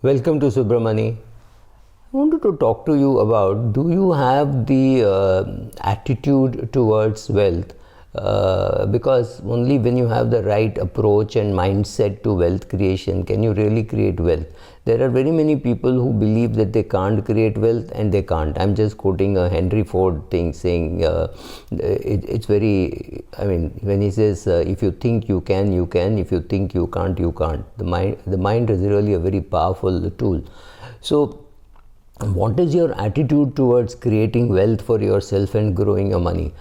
Welcome to Subramani. I wanted to talk to you about, do you have the attitude towards wealth? Because only when you have the right approach and mindset to wealth creation can you really create wealth. There are very many people who believe that they can't create wealth, and they can't. I'm just quoting a Henry Ford thing saying it's very, I mean, when he says if you think you can, you can. If you think you can't, you can't. The mind is really a very powerful tool. So what is your attitude towards creating wealth for yourself and growing your money?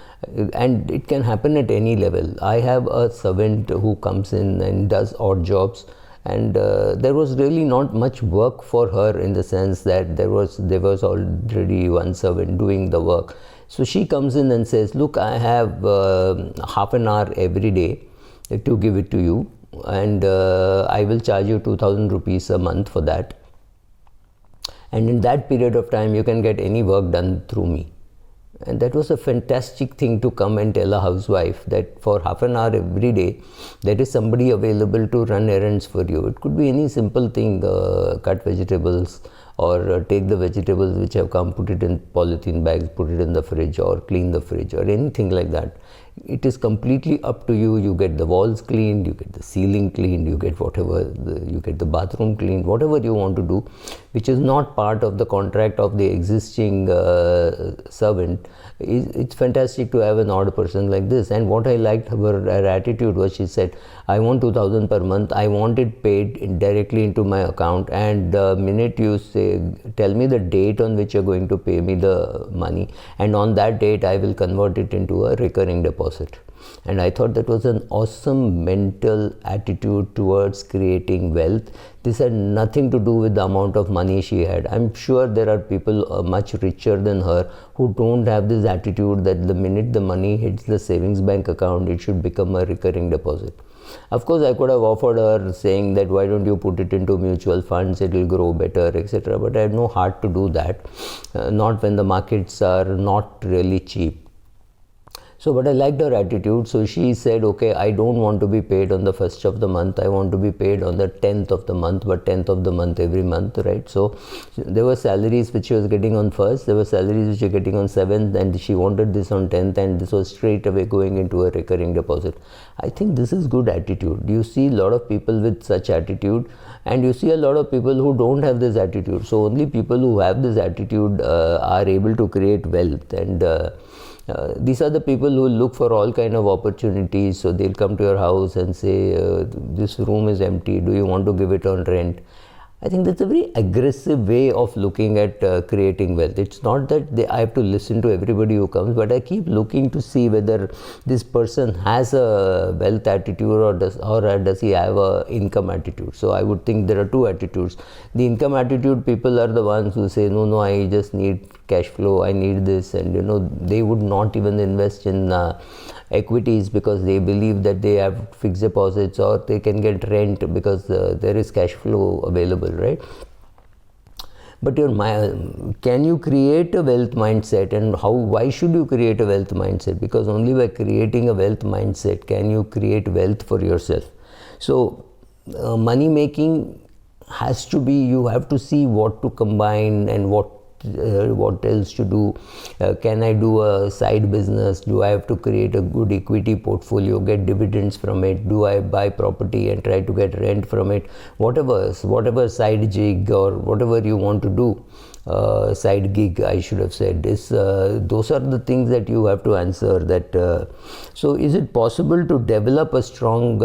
And it can happen at any level. I have a servant who comes in and does odd jobs, and there was really not much work for her, in the sense that there was already one servant doing the work. So she comes in and says, look, I have half an hour every day to give it to you, and I will charge you 2,000 rupees a month for that. And in that period of time, you can get any work done through me. And that was a fantastic thing to come and tell a housewife, that for half an hour every day, there is somebody available to run errands for you. It could be any simple thing, cut vegetables, or take the vegetables which have come, put it in polythene bags, put it in the fridge, or clean the fridge, or anything like that. It is completely up to you. You get the walls cleaned, you get the ceiling cleaned, you get whatever, you get the bathroom cleaned, whatever you want to do, which is not part of the contract of the existing servant. It's fantastic to have an odd person like this. And what I liked her attitude was, she said, I want 2,000 per month. I want it paid directly into my account, and the minute you say, tell me the date on which you're going to pay me the money, and on that date I will convert it into a recurring deposit. And I thought that was an awesome mental attitude towards creating wealth. This had nothing to do with the amount of money she had. I'm sure there are people much richer than her who don't have this attitude that the minute the money hits the savings bank account, it should become a recurring deposit. Of course, I could have offered her, saying that why don't you put it into mutual funds, it will grow better, etc. But I have no heart to do that, not when the markets are not really cheap. So, but I liked her attitude. So she said, okay, I don't want to be paid on the 1st of the month. I want to be paid on the 10th of the month, but 10th of the month every month, right? So there were salaries which she was getting on 1st, there were salaries which she was getting on 7th, and she wanted this on 10th, and this was straight away going into a recurring deposit. I think this is good attitude. You see a lot of people with such attitude, and you see a lot of people who don't have this attitude. So only people who have this attitude are able to create wealth. And these are the people who look for all kind of opportunities. So they'll come to your house and say, this room is empty, do you want to give it on rent? I think that's a very aggressive way of looking at creating wealth. It's not that I have to listen to everybody who comes, but I keep looking to see whether this person has a wealth attitude, or does he have a income attitude. So I would think there are two attitudes. The income attitude people are the ones who say, no, I just need cash flow, I need this, and they would not even invest in equities because they believe that they have fixed deposits, or they can get rent because there is cash flow available, right? But can you create a wealth mindset, and why should you create a wealth mindset? Because only by creating a wealth mindset can you create wealth for yourself. So money making has to be, you have to see what to combine and what else to do. Can I do a side business? Do I have to create a good equity portfolio, get dividends from it? Do I buy property and try to get rent from it? Whatever side gig or whatever you want to do, side gig I should have said, is those are the things that you have to answer. That so is it possible to develop a strong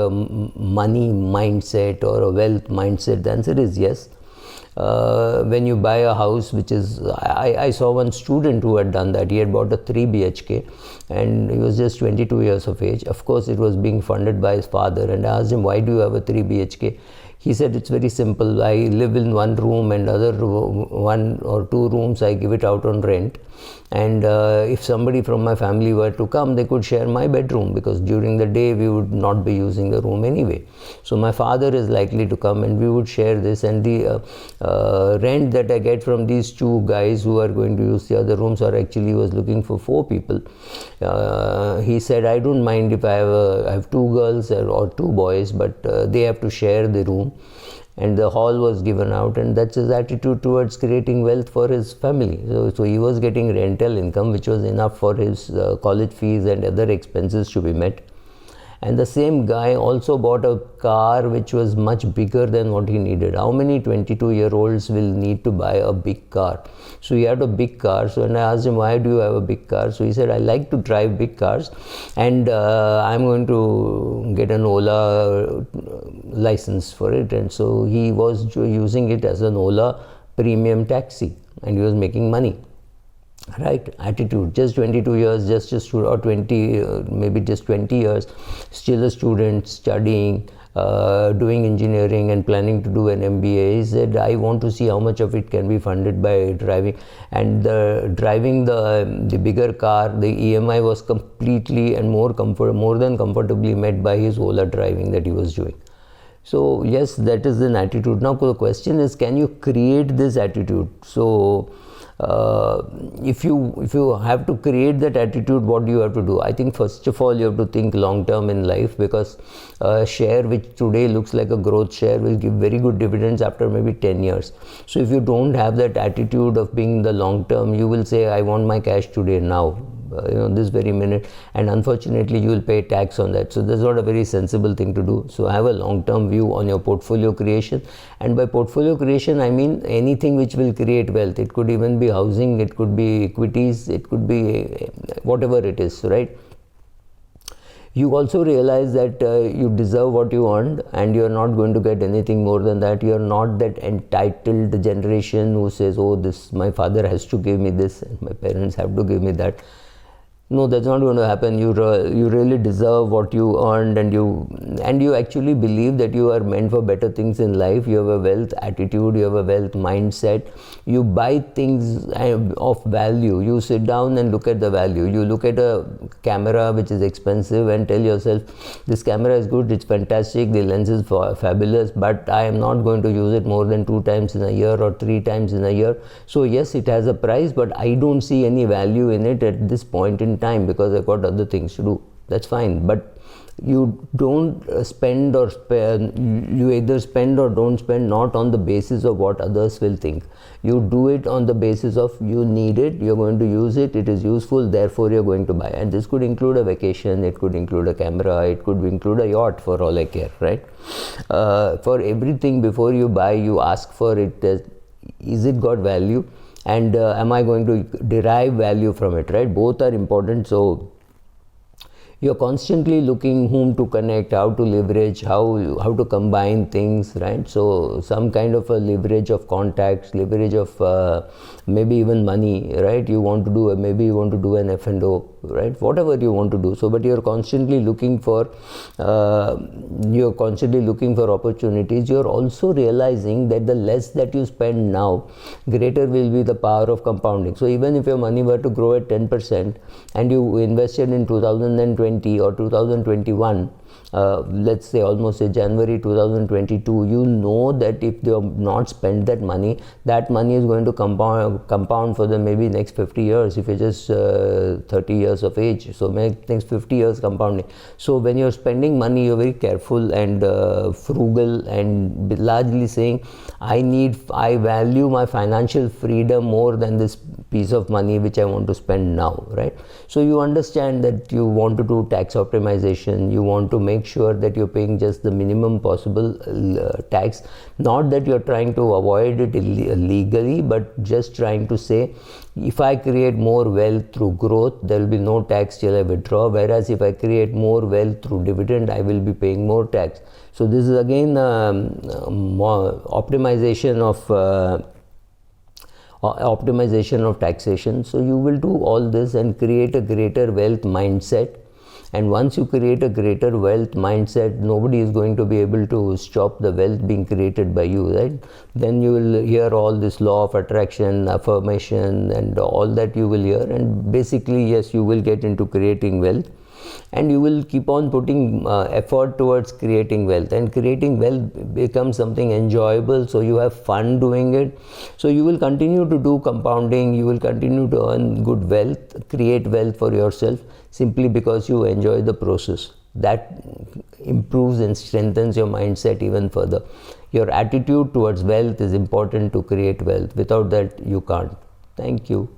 money mindset or a wealth mindset? The answer is yes. When you buy a house, which is, I saw one student who had done that. He had bought a 3 BHK and he was just 22 years of age. Of course, it was being funded by his father, and I asked him, why do you have a 3 BHK? He said, it's very simple. I live in one room, and other 1 or 2 rooms I give it out on rent. And if somebody from my family were to come, they could share my bedroom, because during the day we would not be using the room anyway. So my father is likely to come and we would share this, and the rent that I get from these 2 guys who are going to use the other rooms, or actually he was looking for 4 people. He said, I don't mind if I have 2 girls or 2 boys, but they have to share the room. and the hall was given out, and that's his attitude towards creating wealth for his family. So he was getting rental income, which was enough for his college fees and other expenses to be met. And the same guy also bought a car which was much bigger than what he needed. How many 22-year-olds will need to buy a big car? So he had a big car. So when I asked him, why do you have a big car? So he said, I like to drive big cars, and I'm going to get an Ola license for it. And so he was using it as an Ola premium taxi, and he was making money. Right, attitude. Just 22 years, just a student, or 20, maybe just 20 years, still a student, studying, doing engineering and planning to do an MBA. He said, I want to see how much of it can be funded by driving. And driving the bigger car, the EMI was completely and more than comfortably met by his Ola driving that he was doing. So yes, that is an attitude. Now the question is, can you create this attitude? So if you have to create that attitude, what do you have to do? I think first of all you have to think long term in life, because a share which today looks like a growth share will give very good dividends after maybe 10 years. So if you don't have that attitude of being the long term, you will say, I want my cash today, now, this very minute, and unfortunately you will pay tax on that. So that's not a very sensible thing to do. So have a long-term view on your portfolio creation, and by portfolio creation I mean anything which will create wealth. It could even be housing, it could be equities, it could be whatever it is, right? You also realize that you deserve what you earned, and you are not going to get anything more than that. You are not that entitled generation who says, oh, this, my father has to give me this and my parents have to give me that. No, that's not going to happen. You really deserve what you earned, and you actually believe that you are meant for better things in life. You have a wealth attitude, you have a wealth mindset. You buy things of value. You sit down and look at the value. You look at a camera which is expensive and tell yourself, this camera is good, it's fantastic, the lens is fabulous, but I am not going to use it more than 2 times in a year or 3 times in a year. So yes, it has a price, but I don't see any value in it at this point in time, because I've got other things to do. That's fine, but you don't spend or you either spend or don't spend not on the basis of what others will think. You do it on the basis of you need it, you're going to use it, it is useful, therefore you're going to buy. And this could include a vacation, it could include a camera, it could include a yacht, for all I care, right? For everything, before you buy, you ask for it, is it got value? And am I going to derive value from it, right? Both are important. So you're constantly looking whom to connect, how to leverage, how to combine things, right? So some kind of a leverage of contacts, leverage of maybe even money, right? You want to do maybe you want to do an F&O, right? Whatever you want to do. So, but you're constantly looking for opportunities. You're also realizing that the less that you spend now, greater will be the power of compounding. So even if your money were to grow at 10% and you invested in 2020 or 2021, let's say almost say January 2022, you know that if they have not spent that money is going to compound for them maybe next 50 years if you're just 30 years of age. So next 50 years compounding. So when you're spending money, you're very careful and frugal, and largely saying, I value my financial freedom more than this piece of money which I want to spend now, right? So you understand that you want to do tax optimization, you want to make sure that you're paying just the minimum possible tax, not that you're trying to avoid it legally, but just trying to say, if I create more wealth through growth, there will be no tax till I withdraw, whereas if I create more wealth through dividend, I will be paying more tax. So this is again optimization of taxation. So you will do all this and create a greater wealth mindset. And once you create a greater wealth mindset, nobody is going to be able to stop the wealth being created by you, right? Then you will hear all this law of attraction, affirmation, and all that you will hear. And basically, yes, you will get into creating wealth. And you will keep on putting effort towards creating wealth, and creating wealth becomes something enjoyable, so you have fun doing it. So you will continue to do compounding, you will continue to earn good wealth, create wealth for yourself, simply because you enjoy the process. that improves and strengthens your mindset even further. Your attitude towards wealth is important to create wealth. Without that, you can't. Thank you.